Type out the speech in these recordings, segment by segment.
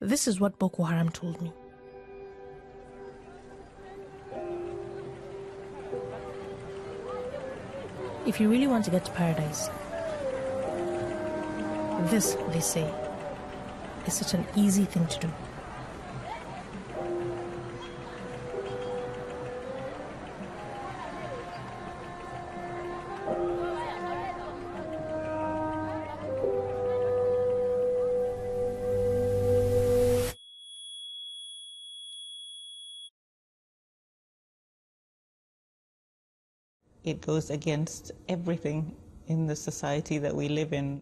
This is what Boko Haram told me. If you really want to get to paradise, this, they say, is such an easy thing to do. It goes against everything in the society that we live in.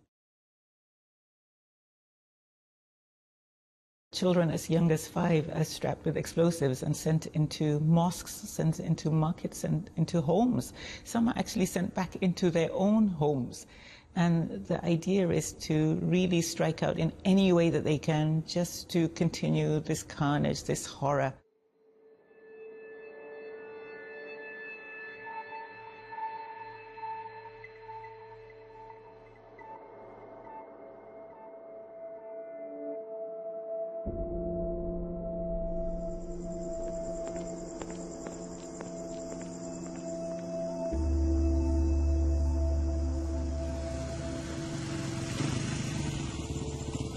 Children as young as 5 are strapped with explosives and sent into mosques, sent into markets and into homes. Some are actually sent back into their own homes. And the idea is to really strike out in any way that they can, just to continue this carnage, this horror.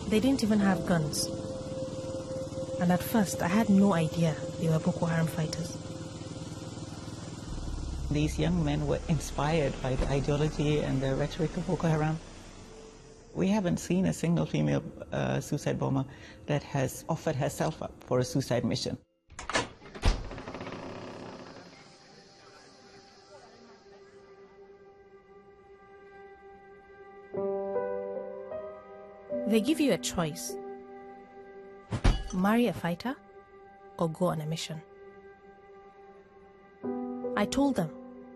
They didn't even have guns. And at first, I had no idea they were Boko Haram fighters. These young men were inspired by the ideology and the rhetoric of Boko Haram. We haven't seen a single female suicide bomber that has offered herself up for a suicide mission. They give you a choice: marry a fighter or go on a mission. I told them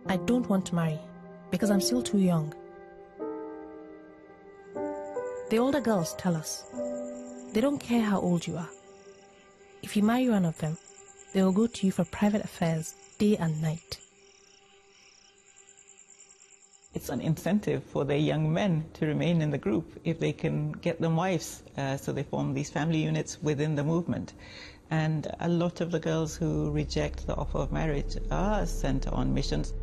I don't want to marry because I'm still too young. The older girls tell us they don't care how old you are. If you marry one of them, they will go to you for private affairs day and night. It's an incentive for the young men to remain in the group if they can get them wives. So they form these family units within the movement. And a lot of the girls who reject the offer of marriage are sent on missions.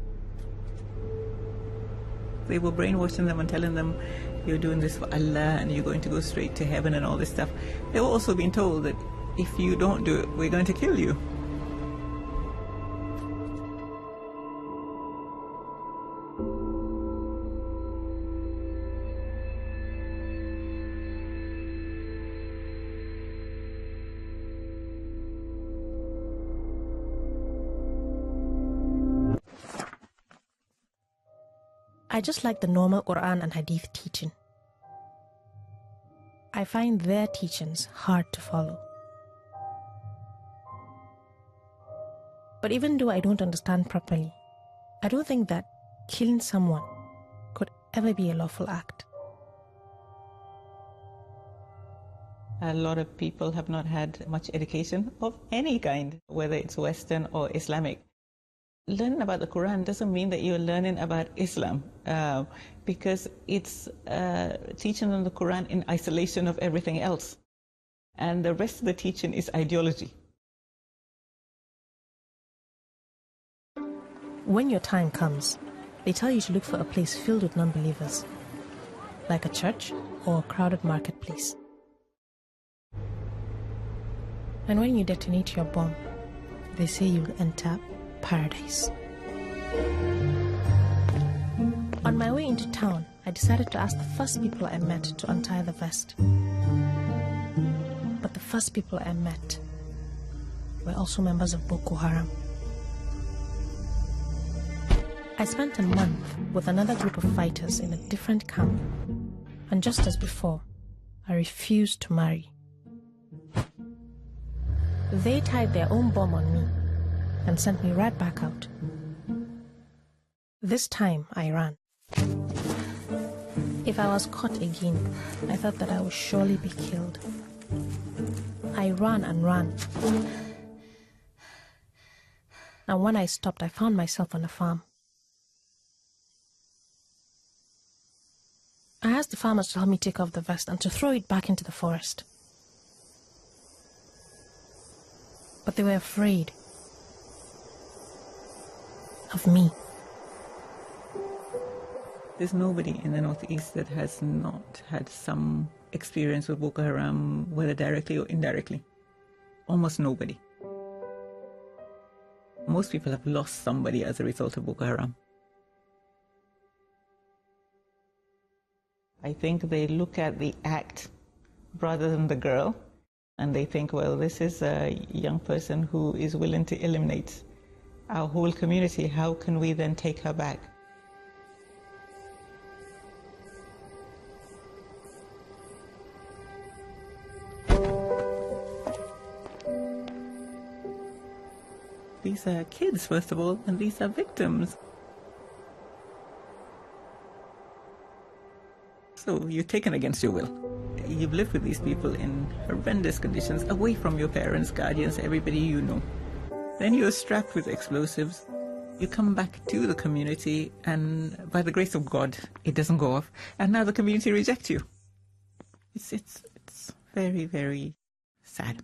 They were brainwashing them and telling them, you're doing this for Allah and you're going to go straight to heaven and all this stuff. They were also being told that if you don't do it, we're going to kill you. I just like the normal Quran and Hadith teaching. I find their teachings hard to follow. But even though I don't understand properly, I don't think that killing someone could ever be a lawful act. A lot of people have not had much education of any kind, whether it's Western or Islamic. Learning about the Quran doesn't mean that you're learning about Islam, because it's teaching them the Quran in isolation of everything else. And the rest of the teaching is ideology. When your time comes, they tell you to look for a place filled with non-believers, like a church or a crowded marketplace. And when you detonate your bomb, they say you'll enter paradise. On my way into town, I decided to ask the first people I met to untie the vest. But the first people I met were also members of Boko Haram. I spent a month with another group of fighters in a different camp, and just as before, I refused to marry. They tied their own bomb on me and sent me right back out. This time, I ran. If I was caught again, I thought that I would surely be killed. I ran and ran. And when I stopped, I found myself on a farm. I asked the farmers to help me take off the vest and to throw it back into the forest. but they were afraid of me. There's nobody in the Northeast that has not had some experience with Boko Haram, whether directly or indirectly. Almost nobody. Most people have lost somebody as a result of Boko Haram. I think they look at the act rather than the girl, and they think, well, this is a young person who is willing to eliminate our whole community. How can we then take her back? These are kids, first of all, and these are victims. So you're taken against your will. You've lived with these people in horrendous conditions, away from your parents, guardians, everybody you know. Then you're strapped with explosives. You come back to the community, and by the grace of God, it doesn't go off. And now the community rejects you. It's very, very sad.